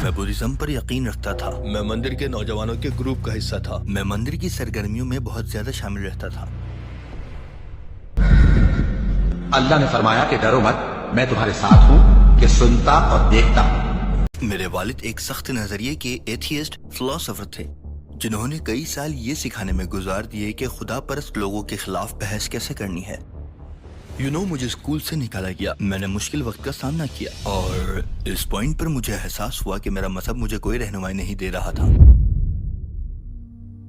میں بدھزم پر یقین رکھتا تھا. میں مندر کے نوجوانوں کے گروپ کا حصہ تھا. میں مندر کی سرگرمیوں میں بہت زیادہ شامل رہتا تھا. اللہ نے فرمایا کہ ڈرو مت، میں تمہارے ساتھ ہوں کہ سنتا اور دیکھتا ہوں. میرے والد ایک سخت نظریے کے ایتھیسٹ فلاسفر تھے جنہوں نے کئی سال یہ سکھانے میں گزار دیے کہ خدا پرست لوگوں کے خلاف بحث کیسے کرنی ہے. مجھے اسکول سے نکالا گیا. میں نے مشکل وقت کا سامنا کیا اور اس پوائنٹ پر مجھے احساس ہوا کہ میرا مذہب مجھے کوئی رہنمائی نہیں دے رہا تھا.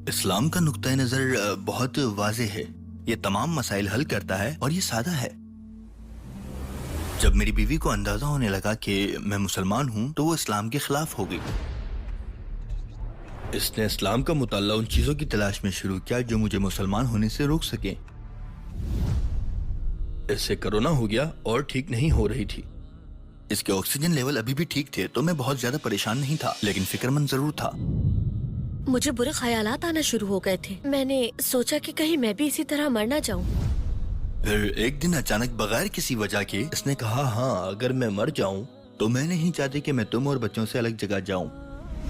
اسلام کا نقطہ نظر بہت واضح ہے. یہ تمام مسائل حل کرتا ہے اور یہ سادہ ہے. جب میری بیوی کو اندازہ ہونے لگا کہ میں مسلمان ہوں تو وہ اسلام کے خلاف ہو گئی. اس نے اسلام کا مطالعہ ان چیزوں کی تلاش میں شروع کیا جو مجھے مسلمان ہونے سے روک سکیں. اس سے کرونا ہو گیا اور ٹھیک نہیں ہو رہی تھی. اس کے آکسیجن لیول ابھی بھی ٹھیک تھے تو میں بہت زیادہ پریشان نہیں تھا لیکن فکر مند ضرور تھا. مجھے برے خیالات آنا شروع ہو گئے تھے. میں نے سوچا کہ کہیں میں بھی اسی طرح مر نہ جاؤں. پھر ایک دن اچانک بغیر کسی وجہ کے اس نے کہا ہاں اگر میں مر جاؤں تو میں نہیں چاہتی کہ میں تم اور بچوں سے الگ جگہ جاؤں.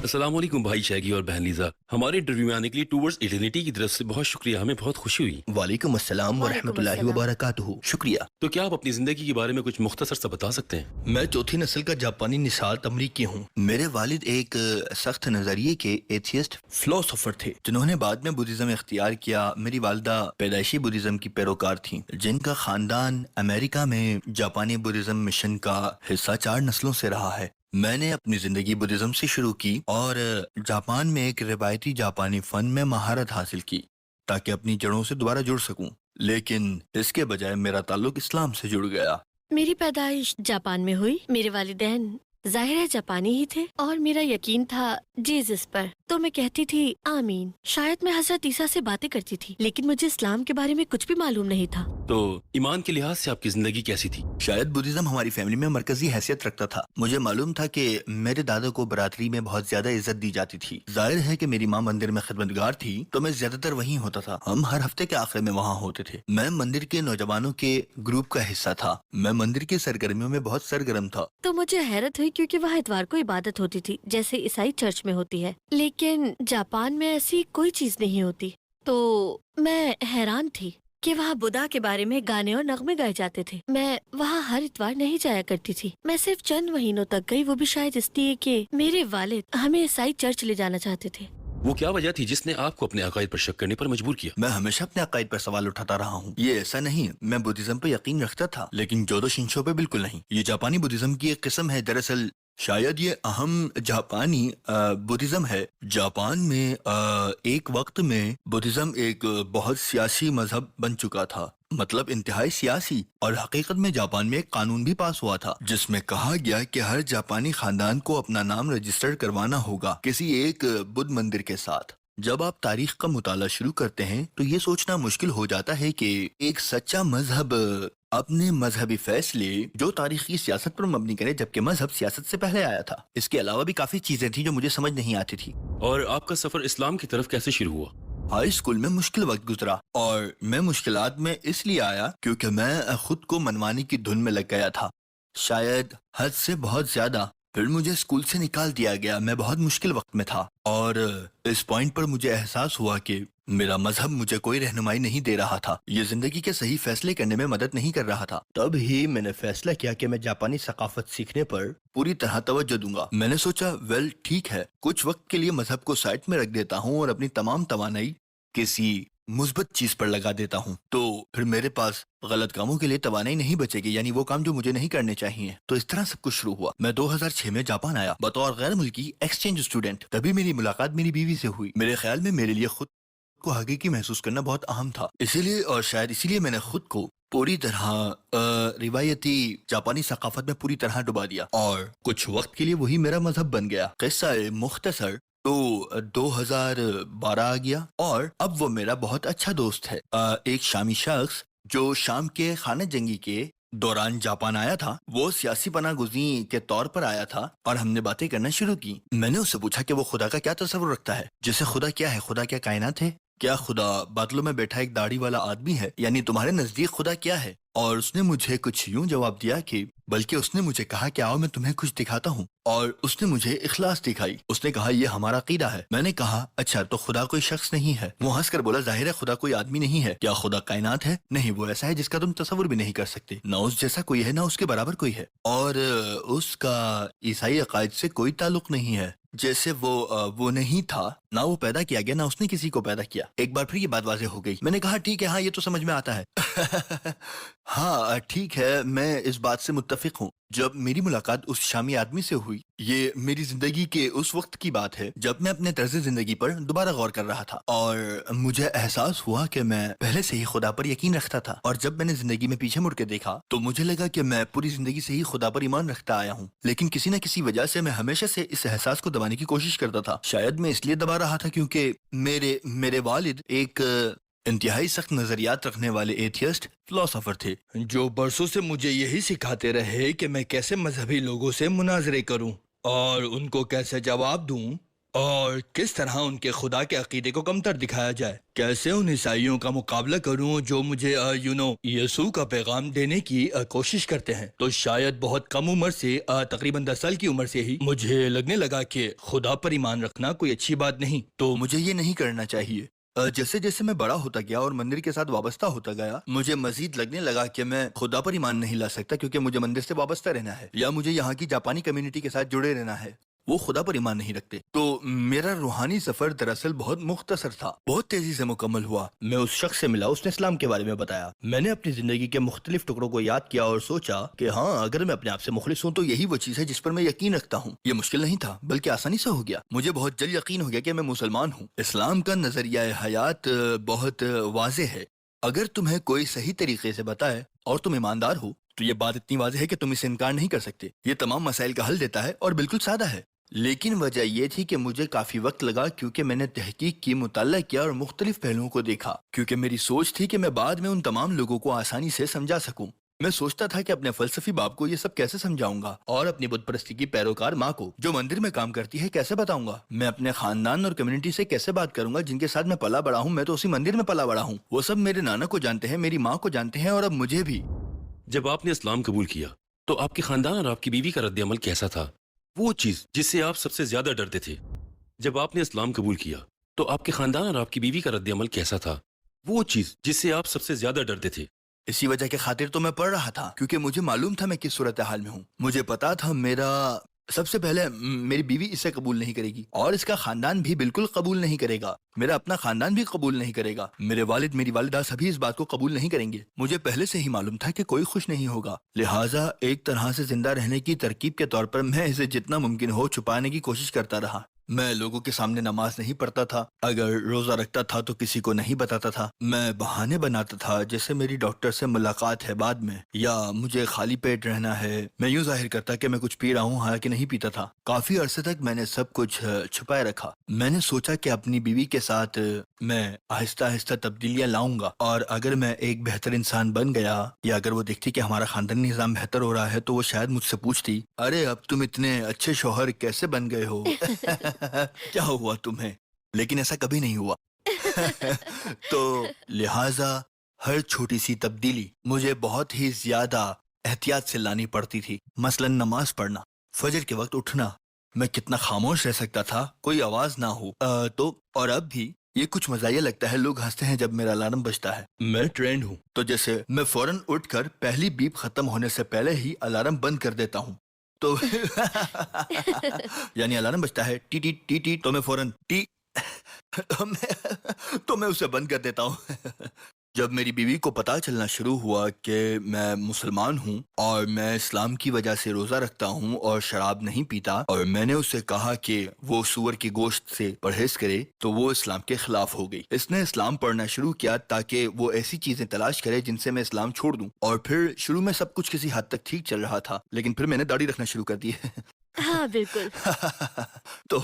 السلام علیکم بھائی شیگی اور بہن لیزا. ہمارے انٹرویو میں آنے کے لیے ٹورڈز ایٹرنیٹی کی طرف سے بہت شکریہ. ہمیں بہت خوشی ہوئی. وعلیکم السلام ورحمۃ اللہ وبرکاتہ. شکریہ. تو کیا آپ اپنی زندگی کے بارے میں کچھ مختصر سا بتا سکتے ہیں؟ میں چوتھی نسل کا جاپانی نژاد امریکی ہوں. میرے والد ایک سخت نظریے کے ایتھیسٹ فلاسفر تھے جنہوں نے بعد میں بدھزم اختیار کیا. میری والدہ پیدائشی بدھزم کی پیروکار تھیں جن کا خاندان امریکہ میں جاپانی بدھزم مشن کا حصہ 4 نسلوں سے رہا ہے. میں نے اپنی زندگی بدھزم سے شروع کی اور جاپان میں ایک روایتی جاپانی فن میں مہارت حاصل کی تاکہ اپنی جڑوں سے دوبارہ جڑ سکوں. لیکن اس کے بجائے میرا تعلق اسلام سے جڑ گیا. میری پیدائش جاپان میں ہوئی. میرے والدین ظاہر ہے جاپانی ہی تھے اور میرا یقین تھا جیزس پر تو میں کہتی تھی آمین. شاید میں حضرت عیسیٰ سے باتیں کرتی تھی لیکن مجھے اسلام کے بارے میں کچھ بھی معلوم نہیں تھا. تو ایمان کے لحاظ سے آپ کی زندگی کیسی تھی؟ شاید بدھزم ہماری فیملی میں مرکزی حیثیت رکھتا تھا. مجھے معلوم تھا کہ میرے دادا کو برادری میں بہت زیادہ عزت دی جاتی تھی. ظاہر ہے کہ میری ماں مندر میں خدمتگار تھی تو میں زیادہ تر وہیں ہوتا تھا. ہم ہر ہفتے کے آخر میں وہاں ہوتے تھے. میں مندر کے نوجوانوں کے گروپ کا حصہ تھا. میں مندر کی سرگرمیوں میں بہت سرگرم تھا. تو مجھے حیرت ہوئی کیونکہ وہاں اتوار کو عبادت ہوتی تھی جیسے عیسائی چرچ میں ہوتی ہے لیکن جاپان میں ایسی کوئی چیز نہیں ہوتی. تو میں حیران تھی کہ وہاں بدھا کے بارے میں گانے اور نغمے گائے جاتے تھے. میں وہاں ہر اتوار نہیں جایا کرتی تھی. میں صرف چند مہینوں تک گئی، وہ بھی شاید اس لیے کہ میرے والد ہمیں عیسائی چرچ لے جانا چاہتے تھے. وہ کیا وجہ تھی جس نے آپ کو اپنے عقائد پر شک کرنے پر مجبور کیا؟ میں ہمیشہ اپنے عقائد پر سوال اٹھاتا رہا ہوں. یہ ایسا نہیں، میں بدھزم پہ یقین رکھتا تھا لیکن جودو شنشو پہ بالکل نہیں. یہ جاپانی بدھزم کی ایک قسم ہے. دراصل شاید یہ اہم جاپانی بدھزم ہے. جاپان میں ایک وقت میں بدھزم ایک بہت سیاسی مذہب بن چکا تھا، مطلب انتہائی سیاسی. اور حقیقت میں جاپان میں ایک قانون بھی پاس ہوا تھا جس میں کہا گیا کہ ہر جاپانی خاندان کو اپنا نام رجسٹر کروانا ہوگا کسی ایک بدھ مندر کے ساتھ. جب آپ تاریخ کا مطالعہ شروع کرتے ہیں تو یہ سوچنا مشکل ہو جاتا ہے کہ ایک سچا مذہب اپنے مذہبی فیصلے جو تاریخی سیاست پر مبنی کرے جبکہ مذہب سیاست سے پہلے آیا تھا. اس کے علاوہ بھی کافی چیزیں تھیں جو مجھے سمجھ نہیں آتی تھی. اور آپ کا سفر اسلام کی طرف کیسے شروع ہوا؟ ہائی اسکول میں مشکل وقت گزرا اور میں مشکلات میں اس لیے آیا کیونکہ میں خود کو منوانے کی دھن میں لگ گیا تھا، شاید حد سے بہت زیادہ. پھر مجھے اسکول سے نکال دیا گیا. میں بہت مشکل وقت میں تھا اور اس پوائنٹ پر مجھے احساس ہوا کہ میرا مذہب مجھے کوئی رہنمائی نہیں دے رہا تھا. یہ زندگی کے صحیح فیصلے کرنے میں مدد نہیں کر رہا تھا. تب ہی میں نے فیصلہ کیا کہ میں جاپانی ثقافت سیکھنے پر پوری طرح توجہ دوں گا. میں نے سوچا ٹھیک ہے، کچھ وقت کے لیے مذہب کو سائٹ میں رکھ دیتا ہوں اور اپنی تمام توانائی کسی مثبت چیز پر لگا دیتا ہوں تو پھر میرے پاس غلط کاموں کے لیے توانائی نہیں بچے گی، یعنی وہ کام جو مجھے نہیں کرنے چاہیے. تو اس طرح سب کچھ شروع ہوا. میں 2006 میں جاپان آیا بطور غیر ملکی ایکسچینج اسٹوڈنٹ. تبھی میری ملاقات میری بیوی سے ہوئی. میرے خیال میں میرے لیے خود کو حقیقی محسوس کرنا بہت اہم تھا، اسی لیے اور شاید اسی لیے میں نے خود کو پوری طرح روایتی جاپانی ثقافت میں پوری طرح ڈبا دیا اور کچھ وقت کے لیے وہی میرا مذہب بن گیا. قصہ مختصر تو 2012 آ گیا اور اب وہ میرا بہت اچھا دوست ہے. ایک شامی شخص جو شام کے خانہ جنگی کے دوران جاپان آیا تھا. وہ سیاسی پناہ گزین کے طور پر آیا تھا اور ہم نے باتیں کرنا شروع کی. میں نے اس سے پوچھا کہ وہ خدا کا کیا تصور رکھتا ہے. جیسے خدا کیا ہے، خدا کیا کائنات ہے. کیا خدا بادلوں میں بیٹھا ایک داڑھی والا آدمی ہے؟ یعنی تمہارے نزدیک خدا کیا ہے؟ اور اس نے مجھے کچھ یوں جواب دیا کہ بلکہ اس نے مجھے کہا کہ آؤ میں تمہیں کچھ دکھاتا ہوں، اور اس نے مجھے اخلاص دکھائی۔ اس نے کہا یہ ہمارا عقیدہ ہے۔ میں نے کہا اچھا تو خدا کوئی شخص نہیں ہے؟ وہ ہنس کر بولا ظاہر ہے خدا کوئی آدمی نہیں ہے۔ کیا خدا کائنات ہے؟ نہیں، وہ ایسا ہے جس کا تم تصور بھی نہیں کر سکتے، نہ اس جیسا کوئی ہے نہ اس کے برابر کوئی ہے، اور اس کا عیسائی عقائد سے کوئی تعلق نہیں ہے۔ جیسے وہ نہیں تھا، نہ وہ پیدا کیا گیا، نہ اس نے کسی کو پیدا کیا۔ ایک بار پھر یہ بات واضح ہو گئی۔ میں نے کہا ٹھیک ہے، ہاں یہ تو سمجھ میں آتا ہے۔ ہاں ٹھیک ہے، میں اس بات سے متفق ہوں۔ جب میری ملاقات اس شامی آدمی سے ہوئی، یہ میری زندگی کے اس وقت کی بات ہے جب میں اپنے طرز زندگی پر دوبارہ غور کر رہا تھا، اور مجھے احساس ہوا کہ میں پہلے سے ہی خدا پر یقین رکھتا تھا، اور جب میں نے زندگی میں پیچھے مڑ کے دیکھا تو مجھے لگا کہ میں پوری زندگی سے ہی خدا پر ایمان رکھتا آیا ہوں، لیکن کسی نہ کسی وجہ سے میں ہمیشہ سے اس احساس کو دبانے کی کوشش کرتا تھا۔ شاید میں اس لیے دبا رہا تھا کیونکہ میرے والد ایک انتہائی سخت نظریات رکھنے والے ایتھیسٹ فلاسفر تھے، جو برسوں سے مجھے یہی سکھاتے رہے کہ میں کیسے مذہبی لوگوں سے مناظرے کروں اور ان کو کیسے جواب دوں، اور کس طرح ان کے خدا کے عقیدے کو کمتر دکھایا جائے، کیسے ان عیسائیوں کا مقابلہ کروں جو مجھے یسوع کا پیغام دینے کی کوشش کرتے ہیں۔ تو شاید بہت کم عمر سے، تقریباً 10 سال کی عمر سے ہی مجھے لگنے لگا کہ خدا پر ایمان رکھنا کوئی اچھی بات نہیں، تو مجھے یہ نہیں کرنا چاہیے۔ جیسے جیسے میں بڑا ہوتا گیا اور مندر کے ساتھ وابستہ ہوتا گیا، مجھے مزید لگنے لگا کہ میں خدا پر ایمان نہیں لا سکتا کیونکہ مجھے مندر سے وابستہ رہنا ہے، یا مجھے یہاں کی جاپانی کمیونٹی کے ساتھ جڑے رہنا ہے۔ وہ خدا پر ایمان نہیں رکھتے۔ تو میرا روحانی سفر دراصل بہت مختصر تھا، بہت تیزی سے مکمل ہوا۔ میں اس شخص سے ملا، اس نے اسلام کے بارے میں بتایا۔ میں نے اپنی زندگی کے مختلف ٹکڑوں کو یاد کیا اور سوچا کہ ہاں اگر میں اپنے آپ سے مخلص ہوں تو یہی وہ چیز ہے جس پر میں یقین رکھتا ہوں۔ یہ مشکل نہیں تھا بلکہ آسانی سے ہو گیا۔ مجھے بہت جلد یقین ہو گیا کہ میں مسلمان ہوں۔ اسلام کا نظریہ حیات بہت واضح ہے۔ اگر تمہیں کوئی صحیح طریقے سے بتائے اور تم ایماندار ہو تو یہ بات اتنی واضح ہے کہ تم اسے انکار نہیں کر سکتے۔ یہ تمام مسائل کا حل دیتا ہے اور بالکل سادہ ہے۔ لیکن وجہ یہ تھی کہ مجھے کافی وقت لگا کیونکہ میں نے تحقیق کی، مطالعہ کیا اور مختلف پہلوؤں کو دیکھا، کیونکہ میری سوچ تھی کہ میں بعد میں ان تمام لوگوں کو آسانی سے سمجھا سکوں۔ میں سوچتا تھا کہ اپنے فلسفی باپ کو یہ سب کیسے سمجھاؤں گا، اور اپنی بت پرستی کی پیروکار ماں کو جو مندر میں کام کرتی ہے کیسے بتاؤں گا۔ میں اپنے خاندان اور کمیونٹی سے کیسے بات کروں گا جن کے ساتھ میں پلا بڑا ہوں۔ میں تو اسی مندر میں پلا بڑا ہوں، وہ سب میرے نانا کو جانتے ہیں، میری ماں کو جانتے ہیں، اور اب مجھے بھی۔ جب آپ نے اسلام قبول کیا تو آپ کے خاندان اور آپ کی بیوی کا رد عمل کیسا تھا؟ وہ چیز جس سے آپ سب سے زیادہ ڈرتے تھے۔ جب آپ نے اسلام قبول کیا تو آپ کے خاندان اور آپ کی بیوی کا رد عمل کیسا تھا؟ وہ چیز جس سے آپ سب سے زیادہ ڈرتے تھے۔ اسی وجہ کے خاطر تو میں پڑھ رہا تھا، کیونکہ مجھے معلوم تھا میں کس صورتحال میں ہوں۔ مجھے پتا تھا سب سے پہلے میری بیوی اسے قبول نہیں کرے گی، اور اس کا خاندان بھی بالکل قبول نہیں کرے گا، میرا اپنا خاندان بھی قبول نہیں کرے گا، میرے والد میری والدہ سبھی اس بات کو قبول نہیں کریں گے۔ مجھے پہلے سے ہی معلوم تھا کہ کوئی خوش نہیں ہوگا، لہٰذا ایک طرح سے زندہ رہنے کی ترکیب کے طور پر میں اسے جتنا ممکن ہو چھپانے کی کوشش کرتا رہا۔ میں لوگوں کے سامنے نماز نہیں پڑھتا تھا، اگر روزہ رکھتا تھا تو کسی کو نہیں بتاتا تھا، میں بہانے بناتا تھا جیسے میری ڈاکٹر سے ملاقات ہے بعد میں، یا مجھے خالی پیٹ رہنا ہے۔ میں یوں ظاہر کرتا کہ میں کچھ پی رہا ہوں حالانکہ نہیں پیتا تھا۔ کافی عرصے تک میں نے سب کچھ چھپائے رکھا۔ میں نے سوچا کہ اپنی بیوی کے ساتھ میں آہستہ آہستہ تبدیلیاں لاؤں گا، اور اگر میں ایک بہتر انسان بن گیا، یا اگر وہ دیکھتی کہ ہمارا خاندانی نظام بہتر ہو رہا ہے، تو وہ شاید مجھ سے پوچھتی ارے اب تم اتنے اچھے شوہر کیسے بن گئے ہو؟ کیا ہوا تمہیں؟ لیکن ایسا کبھی نہیں ہوا۔ تو لہٰذا ہر چھوٹی سی تبدیلی مجھے بہت ہی زیادہ احتیاط سے لانی پڑتی تھی۔ مثلا نماز پڑھنا، فجر کے وقت اٹھنا، میں کتنا خاموش رہ سکتا تھا، کوئی آواز نہ ہو۔ اور اب بھی یہ کچھ مزاحیہ لگتا ہے، لوگ ہنستے ہیں جب میرا الارم بجتا ہے۔ میں ٹرینڈ ہوں، تو جیسے میں فوراً اٹھ کر پہلی بیپ ختم ہونے سے پہلے ہی الارم بند کر دیتا ہوں۔ تو یعنی الارم بجتا ہے ٹی ٹی ٹی ٹی، تو میں فوراً ٹی تو میں اسے بند کر دیتا ہوں۔ جب میری بیوی کو پتا چلنا شروع ہوا کہ میں مسلمان ہوں اور میں اسلام کی وجہ سے روزہ رکھتا ہوں اور شراب نہیں پیتا، اور میں نے اسے کہا کہ وہ سور کے گوشت سے پرہیز کرے، تو وہ اسلام کے خلاف ہو گئی۔ اس نے اسلام پڑھنا شروع کیا تاکہ وہ ایسی چیزیں تلاش کرے جن سے میں اسلام چھوڑ دوں، اور پھر شروع میں سب کچھ کسی حد تک ٹھیک چل رہا تھا، لیکن پھر میں نے داڑھی رکھنا شروع کر دی۔ ہاں بالکل۔ تو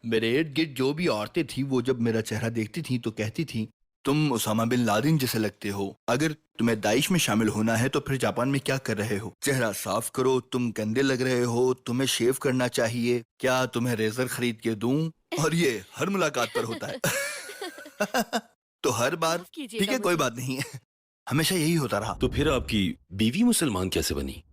میرے ارد گرد جو بھی عورتیں تھیں وہ جب میرا چہرہ دیکھتی تھیں تو کہتی تھیں تم اسامہ بن لادن جیسے لگتے ہو، اگر تمہیں داعش میں شامل ہونا ہے تو پھر جاپان میں کیا کر رہے ہو؟ چہرہ صاف کرو، تم گندے لگ رہے ہو، تمہیں شیو کرنا چاہیے، کیا تمہیں ریزر خرید کے دوں؟ اور یہ ہر ملاقات پر ہوتا ہے۔ तो हर बार कीजिएगा ठीक है, कोई मुझे। बात नहीं। हमेशा यही होता रहा। तो फिर आपकी बीवी मुसलमान कैसे बनी?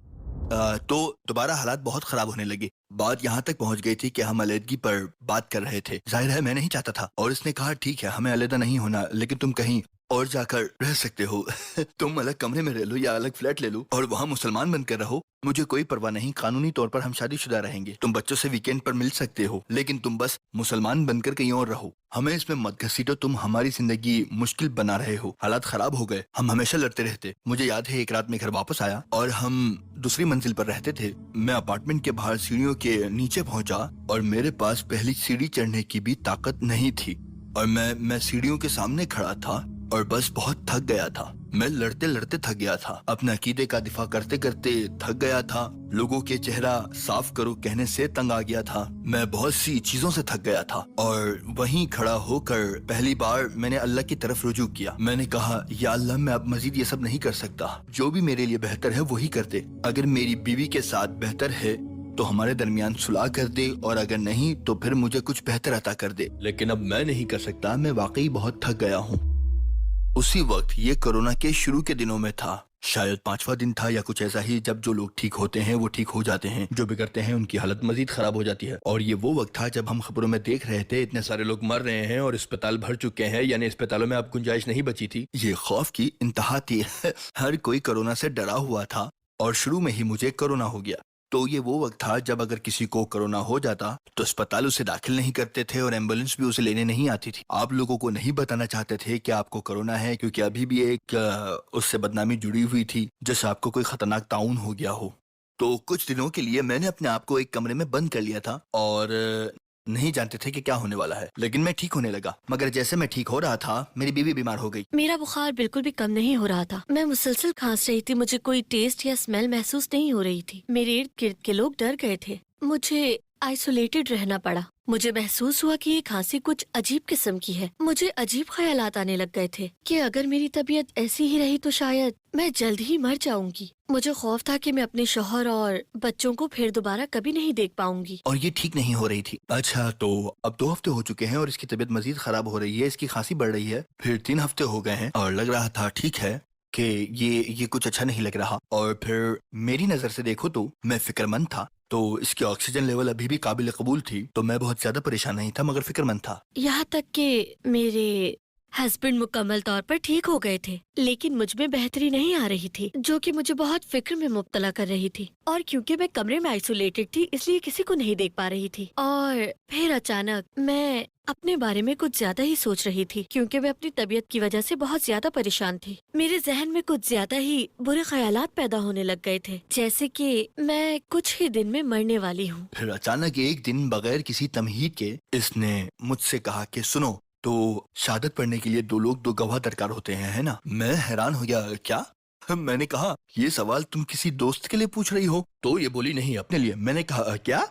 तो दोबारा हालात बहुत खराब होने लगे। बात यहाँ तक पहुँच गई थी कि हम अलग पर बात कर रहे थे। जाहिर है मैं नहीं चाहता था, और इसने कहा ठीक है हमें अलग नहीं होना, लेकिन तुम कहीं और जाकर रह सकते हो। तुम अलग कमरे में रह लो या अलग फ्लैट ले लो और वहाँ मुसलमान बनकर रहो, मुझे कोई परवाह नहीं। कानूनी तौर पर हम शादीशुदा रहेंगे, तुम बच्चों से वीकेंड पर मिल सकते हो, लेकिन तुम बस मुसलमान बनकर कहीं और रहो। हमें इसमें मत घसीटो, तुम हमारी जिंदगी मुश्किल बना रहे हो। हालात खराब हो गए, हम हमेशा लड़ते रहते। मुझे याद है एक रात में घर वापस आया और हम दूसरी मंजिल पर रहते थे। मैं अपार्टमेंट के बाहर सीढ़ियों के नीचे पहुंचा और मेरे पास पहली सीढ़ी चढ़ने की भी ताकत नहीं थी, और मैं सीढ़ियों के सामने खड़ा था और बस बहुत थक गया था। मैं लड़ते लड़ते थक गया था, अपने अकीदे का दिफा करते करते थक गया था, लोगों के चेहरा साफ करो कहने से तंग आ गया था, मैं बहुत सी चीजों से थक गया था। और वहीं खड़ा होकर पहली बार मैंने अल्लाह की तरफ रुजू किया। मैंने कहा या अल्लाह, मैं अब मजीद ये सब नहीं कर सकता, जो भी मेरे लिए बेहतर है वही कर दे। अगर मेरी बीवी के साथ बेहतर है तो हमारे दरमियान सुलह कर दे, और अगर नहीं तो फिर मुझे कुछ बेहतर अता कर दे। लेकिन अब मैं नहीं कर सकता, मैं वाकई बहुत थक गया हूँ। उसी वक्त ये कोरोना के शुरू के दिनों में था, शायद 5वां दिन था या कुछ ऐसा ही, जब जो लोग ठीक होते हैं वो ठीक हो जाते हैं, जो बिगड़ते हैं उनकी हालत मजीद खराब हो जाती है। और ये वो वक्त था जब हम खबरों में देख रहे थे इतने सारे लोग मर रहे हैं और अस्पताल भर चुके हैं, यानी अस्पतालों में अब गुंजाइश नहीं बची थी। ये खौफ की इंतहा थी। हर कोई कोरोना से डरा हुआ था और शुरू में ही मुझे कोरोना हो गया। तो ये वो वक्त था जब अगर किसी को कोरोना हो जाता तो अस्पताल उसे दाखिल नहीं करते थे और एम्बुलेंस भी उसे लेने नहीं आती थी। आप लोगों को नहीं बताना चाहते थे कि आपको कोरोना है, क्योंकि अभी भी एक उससे बदनामी जुड़ी हुई थी, जैसे आपको कोई खतरनाक ताउन हो गया हो। तो कुछ दिनों के लिए मैंने अपने आप को एक कमरे में बंद कर लिया था और नहीं जानते थे कि क्या होने वाला है, लेकिन मैं ठीक होने लगा। मगर जैसे मैं ठीक हो रहा था मेरी बीवी बीमार हो गई। मेरा बुखार बिल्कुल भी कम नहीं हो रहा था, मैं मुसलसल खांस रही थी, मुझे कोई टेस्ट या स्मेल महसूस नहीं हो रही थी। मेरे इर्द गिर्द के लोग डर गए थे, मुझे आइसोलेटेड रहना पड़ा। मुझे महसूस हुआ कि ये खांसी कुछ अजीब किस्म की है। मुझे अजीब ख्यालात आने लग गए थे कि अगर मेरी तबीयत ऐसी ही रही तो शायद मैं जल्द ही मर जाऊंगी। मुझे खौफ था कि मैं अपने शौहर और बच्चों को फिर दोबारा कभी नहीं देख पाऊंगी। और ये ठीक नहीं हो रही थी। अच्छा, तो अब 2 हफ्ते हो चुके हैं और इसकी तबीयत मजीद खराब हो रही है, इसकी खांसी बढ़ रही है। फिर 3 हफ्ते हो गए हैं और लग रहा था ठीक है कि ये कुछ अच्छा नहीं लग रहा। और फिर मेरी नजर से देखो तो मैं फिक्रमंद था, तो इसकी ऑक्सीजन लेवल अभी भी काबिल कबूल थी, तो मैं बहुत ज्यादा परेशान नहीं था मगर फिक्रमंद था। यहाँ तक कि मेरे हस्बैंड मुकम्मल तौर पर ठीक हो गए थे, लेकिन मुझ में बेहतरी नहीं आ रही थी, जो कि मुझे बहुत फिक्र में मुब्तला कर रही थी। और क्योंकि मैं कमरे में आइसोलेटेड थी इसलिए किसी को नहीं देख पा रही थी। और फिर अचानक मैं अपने बारे में कुछ ज्यादा ही सोच रही थी, क्योंकि मैं अपनी तबीयत की वजह से बहुत ज्यादा परेशान थी। मेरे जहन में कुछ ज्यादा ही बुरे ख्यालात पैदा होने लग गए थे, जैसे कि मैं कुछ ही दिन में मरने वाली हूँ। फिर अचानक एक दिन बगैर किसी तमहीद के इसने मुझसे कहा कि सुनो, तो शहादत पढ़ने के लिए 2 लोग 2 गवाह दरकार होते हैं, है ना? मैं हैरान हो गया, क्या? मैंने कहा ये सवाल तुम किसी दोस्त के लिए पूछ रही हो? तो ये बोली नहीं, अपने लिए। मैंने कहा क्या?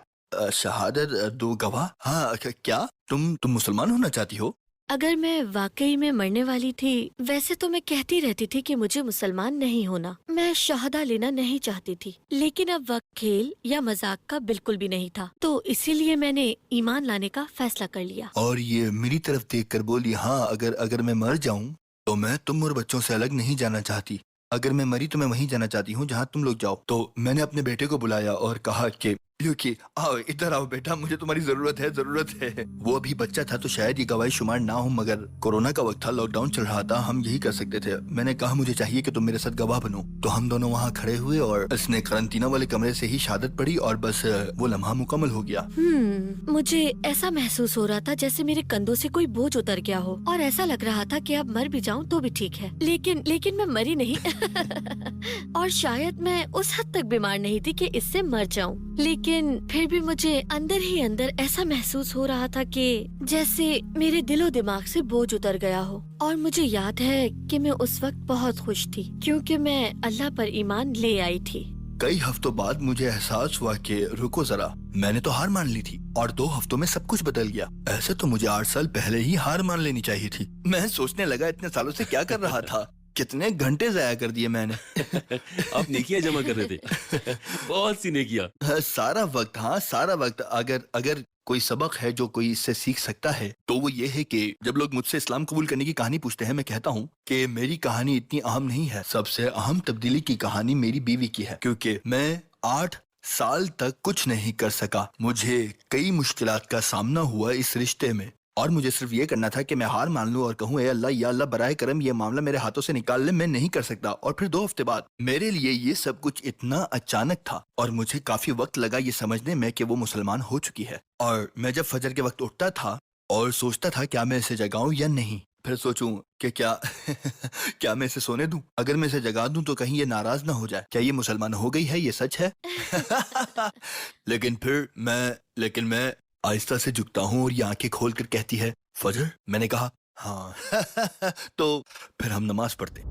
शहादत 2 गवाह? हाँ, क्या तुम मुसलमान होना चाहती हो? अगर मैं वाकई में मरने वाली थी, वैसे तो मैं कहती रहती थी कि मुझे मुसलमान नहीं होना, मैं शहादा लेना नहीं चाहती थी, लेकिन अब वक्त खेल या मजाक का बिल्कुल भी नहीं था, तो इसीलिए मैंने ईमान लाने का फैसला कर लिया। और ये मेरी तरफ देखकर बोली, हाँ अगर मैं मर जाऊं तो मैं तुम और बच्चों से अलग नहीं जाना चाहती। अगर मैं मरी तो मैं वहीं जाना चाहती हूँ जहाँ तुम लोग जाओ। तो मैंने अपने बेटे को बुलाया और कहा कि आओ, इधर आओ बेटा, मुझे तुम्हारी जरूरत है। वो अभी बच्चा था तो शायद ये गवाही शुमार ना हो, मगर कोरोना का वक्त था, लॉकडाउन चल रहा था, हम यही कर सकते थे। मैंने कहा मुझे चाहिए कि तुम मेरे साथ गवाह बनो। तो हम दोनों वहाँ खड़े हुए और इसने करंटीना वाले कमरे से ही शहादत पढ़ी और बस वो लम्हा मुकम्मल हो गया। मुझे ऐसा महसूस हो रहा था जैसे मेरे कंधों से कोई बोझ उतर गया हो, और ऐसा लग रहा था कि अब मर भी जाऊं तो भी ठीक है, लेकिन मैं मरी नहीं। और शायद मैं उस हद तक बीमार नहीं थी कि इससे मर जाऊं, लेकिन फिर भी मुझे अंदर ही अंदर ऐसा महसूस हो रहा था कि जैसे मेरे दिलो दिमाग से बोझ उतर गया हो। और मुझे याद है कि मैं उस वक्त बहुत खुश थी, क्योंकि मैं अल्लाह पर ईमान ले आई थी। कई हफ्तों बाद मुझे एहसास हुआ कि रुको जरा, मैंने तो हार मान ली थी और 2 हफ्तों में सब कुछ बदल गया। ऐसे तो मुझे 8 साल पहले ही हार मान लेनी चाहिए थी। मैं सोचने लगा इतने सालों से क्या कर रहा था। कितने घंटे जाया कर दिए मैंने। आप नेकियां जमा कर रहे थे। बहुत सी नेकियां। सारा वक्त, हाँ सारा वक्त। अगर अगर कोई सबक है जो कोई इससे सीख सकता है तो वो ये है कि जब लोग मुझसे इस्लाम कबूल करने की कहानी पूछते हैं, मैं कहता हूँ कि मेरी कहानी इतनी अहम नहीं है। सबसे अहम तब्दीली की कहानी मेरी बीवी की है, क्योंकि मैं 8 साल तक कुछ नहीं कर सका। मुझे कई मुश्किलात का सामना हुआ इस रिश्ते में, और मुझे सिर्फ ये करना था कि मैं हार मान लूं और कहूं, ए अल्लाह, या अल्लाह बराए करम ये मामला मेरे हाथों से निकाल ले, मैं नहीं कर सकता। और फिर 2 हफ्ते बाद मेरे लिए ये सब कुछ इतना अचानक था और मुझे काफी वक्त लगा ये समझने में कि वो मुसलमान हो चुकी है। और मैं जब फजर के वक्त उठता था और सोचता था क्या मैं इसे जगाऊं या नहीं, फिर सोचूं कि क्या क्या मैं इसे सोने दूं? अगर मैं इसे जगा दूं तो कहीं ये नाराज ना हो जाए, क्या ये मुसलमान हो गई है, ये सच है? लेकिन मैं आहिस्ता से झुकता हूँ और ये आंखें खोल कर कहती है, फजर? मैंने कहा हाँ। तो फिर हम नमाज पढ़ते।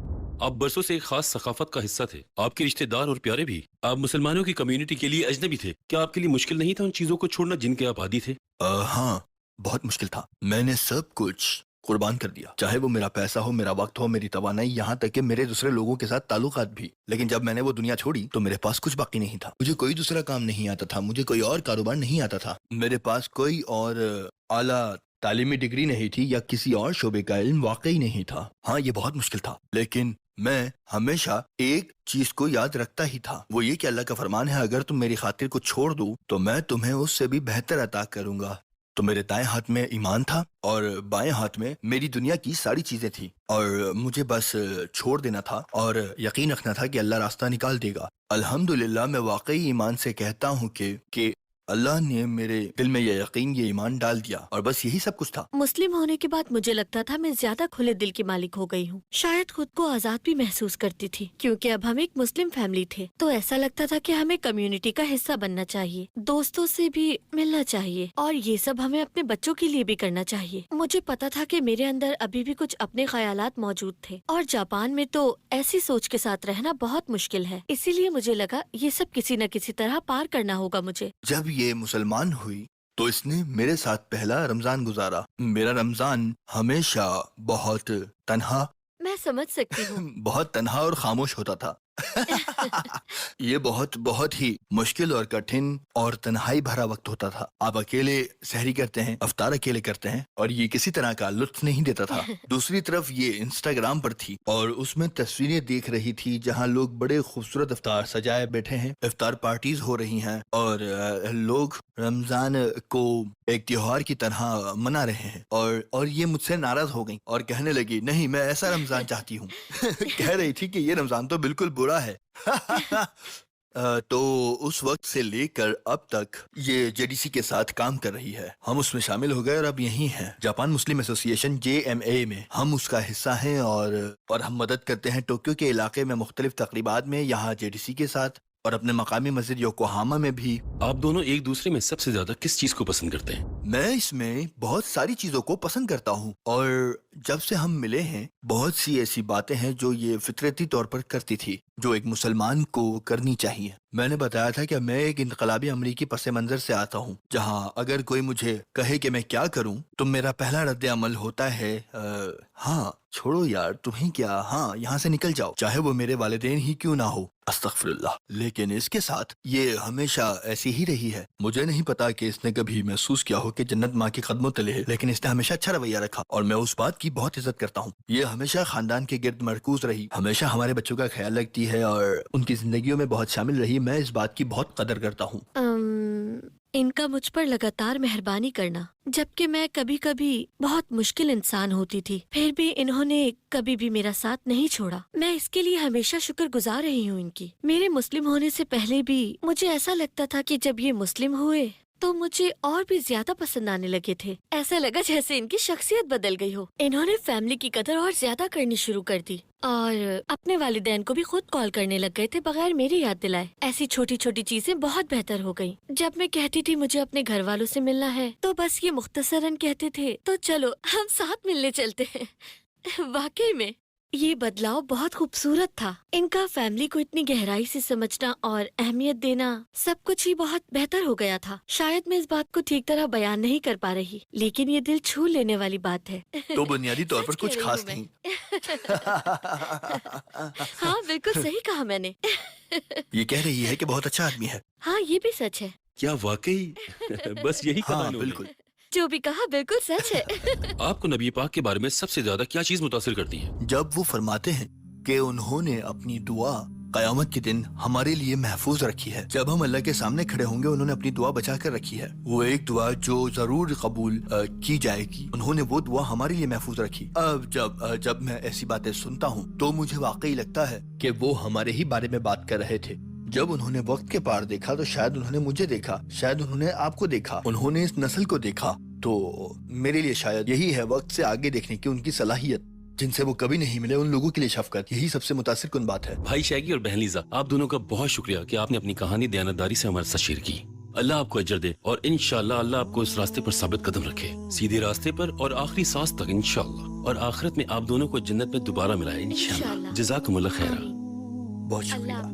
आप बरसों से एक खास सकाफत का हिस्सा थे, आपके रिश्तेदार और प्यारे भी। आप मुसलमानों की कम्युनिटी के लिए अजनबी थे। क्या आपके लिए मुश्किल नहीं था उन चीजों को छोड़ना जिनके आप आदी थे? हाँ, बहुत मुश्किल था। मैंने सब कुछ कुर्बान कर दिया, चाहे वो मेरा पैसा हो, मेरा वक्त हो, मेरी तवानाई, यहाँ तक कि मेरे दूसरे लोगों के साथ ताल्लुकात भी। लेकिन जब मैंने वो दुनिया छोड़ी तो मेरे पास कुछ बाकी नहीं था। मुझे कोई दूसरा काम नहीं आता था, मुझे कोई और कारोबार नहीं आता था, मेरे पास कोई और आला तालीमी डिग्री नहीं थी या किसी और शोबे का इल्म वाकई नहीं था। हाँ, ये बहुत मुश्किल था, लेकिन मैं हमेशा एक चीज को याद रखता ही था, वो ये कि अल्लाह का फरमान है, अगर तुम मेरी खातिर को छोड़ दो तो मैं तुम्हें उससे भी बेहतर अता करूंगा। तो मेरे दाएं हाथ में ईमान था और बाएं हाथ में मेरी दुनिया की सारी चीजें थी, और मुझे बस छोड़ देना था और यकीन रखना था कि अल्लाह रास्ता निकाल देगा। अल्हम्दुलिल्लाह, मैं वाकई ईमान से कहता हूँ कि अल्लाह ने मेरे दिल में ये यकीन, ये ईमान डाल दिया, और बस यही सब कुछ था। मुस्लिम होने के बाद मुझे लगता था मैं ज्यादा खुले दिल की मालिक हो गई हूँ। शायद खुद को आजाद भी महसूस करती थी, क्योंकि अब हम एक मुस्लिम फैमिली थे, तो ऐसा लगता था कि हमें कम्युनिटी का हिस्सा बनना चाहिए, दोस्तों से भी मिलना चाहिए, और ये सब हमें अपने बच्चों के लिए भी करना चाहिए। मुझे पता था कि मेरे अंदर अभी भी कुछ अपने ख्यालात मौजूद थे, और जापान में तो ऐसी सोच के साथ रहना बहुत मुश्किल है। इसीलिए मुझे लगा ये सब किसी न किसी तरह पार करना होगा मुझे। जब ये मुसलमान हुई तो इसने मेरे साथ पहला रमजान गुजारा। मेरा रमजान हमेशा बहुत तन्हा, मैं समझ सकती हूँ। बहुत तन्हा और खामोश होता था। ये बहुत बहुत ही मुश्किल और कठिन और तन्हाई भरा वक्त होता था। आप अकेले सहरी करते हैं, अफ्तार अकेले करते हैं, और ये किसी तरह का लुत्फ नहीं देता था। दूसरी तरफ ये इंस्टाग्राम पर थी और उसमें तस्वीरें देख रही थी जहां लोग बड़े खूबसूरत इफ्तार सजाए बैठे हैं, इफ्तार पार्टीज हो रही हैं, और लोग रमजान को एक त्योहार की तरह मना रहे हैं। और ये मुझसे नाराज हो गई और कहने लगी, नहीं, मैं ऐसा रमजान चाहती हूँ। कह रही थी कि ये रमजान तो बिल्कुल बुरा है। तो उस वक्त से लेकर अब तक ये जेडीसी के साथ काम कर रही है। हम उसमें शामिल हो गए और अब यही हैं, जापान मुस्लिम एसोसिएशन JMA में हम उसका हिस्सा हैं, और हम मदद करते हैं टोक्यो के इलाके में मुख्तलिफ तकरीबात में, यहाँ जेडीसी के साथ, और अपने मकामी मस्जिद योकोहामा में भी। आप दोनों एक दूसरे में सबसे ज्यादा किस चीज को पसंद करते हैं? मैं इसमें बहुत सारी चीजों को पसंद करता हूँ, और जब से हम मिले हैं बहुत सी ऐसी बातें हैं जो ये फितरती तौर पर करती थी, जो एक मुसलमान को करनी चाहिए। मैंने बताया था कि मैं एक इनकलाबी अमरीकी पस मंजर से आता हूँ, जहाँ अगर कोई मुझे कहे कि मैं क्या करूँ तो मेरा पहला रद्द अमल होता है, हाँ छोड़ो यार, तुम्हें क्या, हाँ यहाँ से निकल जाओ, चाहे वो मेरे वालिदैन ही क्यों ना हो, अस्तगफिरुल्लाह। लेकिन इसके साथ ये हमेशा ऐसी ही रही है। मुझे नहीं पता कि इसने कभी महसूस किया हो कि जन्नत माँ के कदमों तले है, लेकिन इसने हमेशा अच्छा रवैया रखा और मैं उस बात की बहुत इज्जत करता हूँ। ये हमेशा खानदान के गिर्द मरकूज रही, हमेशा हमारे बच्चों का ख्याल रखती है और उनकी जिंदगियों में बहुत शामिल रही। मैं इस बात की बहुत कदर करता हूँ। इनका मुझ पर लगातार मेहरबानी करना, जबकि मैं कभी कभी बहुत मुश्किल इंसान होती थी, फिर भी इन्होंने कभी भी मेरा साथ नहीं छोड़ा। मैं इसके लिए हमेशा शुक्रगुजार रही हूँ इनकी। मेरे मुस्लिम होने से पहले भी मुझे ऐसा लगता था कि जब ये मुस्लिम हुए तो मुझे और भी ज्यादा पसंद आने लगे थे। ऐसा लगा जैसे इनकी शख्सियत बदल गई हो। इन्होंने फैमिली की कदर और ज्यादा करनी शुरू कर दी और अपने वालिदैन को भी खुद कॉल करने लग गए थे बगैर मेरी याद दिलाए। ऐसी छोटी छोटी चीजें बहुत बेहतर हो गयी। जब मैं कहती थी मुझे अपने घर वालों से मिलना है तो बस ये मुख्तसरन कहते थे, तो चलो हम साथ मिलने चलते हैं। वाकई में ये बदलाव बहुत खूबसूरत था। इनका फैमिली को इतनी गहराई से समझना और अहमियत देना, सब कुछ ही बहुत बेहतर हो गया था। शायद मैं इस बात को ठीक तरह बयान नहीं कर पा रही, लेकिन ये दिल छू लेने वाली बात है। तो बुनियादी तौर पर सच कह कुछ रही खास हूँ मैं। नहीं। हाँ बिल्कुल सही कहा मैंने। ये कह रही है कि बहुत अच्छा आदमी है। हाँ ये भी सच है। क्या वाकई? बस यही कहा हाँ इन्होंने। बिल्कुल। जो भी कहा बिल्कुल सच है। आपको नबी पाक के बारे में सबसे ज्यादा क्या चीज मुतासिर करती है? जब वो फरमाते हैं कि उन्होंने अपनी दुआ कयामत के दिन हमारे लिए महफूज रखी है। जब हम अल्लाह के सामने खड़े होंगे उन्होंने अपनी दुआ बचा कर रखी है। वो एक दुआ जो जरूर कबूल की जाएगी, उन्होंने वो दुआ हमारे लिए महफूज रखी। अब जब मैं ऐसी बातें सुनता हूँ तो मुझे वाकई लगता है कि वो हमारे ही बारे में बात कर रहे थे। जब उन्होंने वक्त के पार देखा तो शायद उन्होंने मुझे देखा, शायद उन्होंने आपको देखा, उन्होंने इस नस्ल को देखा। तो मेरे लिए शायद यही है वक्त से आगे देखने की उनकी सलाहियत, जिनसे वो कभी नहीं मिले, उन लोगों के लिए शफकत। यही सबसे मुतासिर कुन बात है। भाई शैगी और बहन लीजा, आप दोनों का बहुत शुक्रिया कि आपने अपनी कहानी दयानतदारी से हमारे साथ शेयर की। अल्लाह आपको अजर दे और इंशाअल्लाह अल्लाह आपको इस रास्ते पर साबित कदम रखे, सीधे रास्ते पर और आखिरी सांस तक इंशाअल्लाह, और आखिरत में आप दोनों को जन्नत में दोबारा मिलाए इंशाअल्लाह। इंशाअल्लाह। जज़ाकुमुल्लाह खैरा। बहुत शुक्रिया। अल्लाह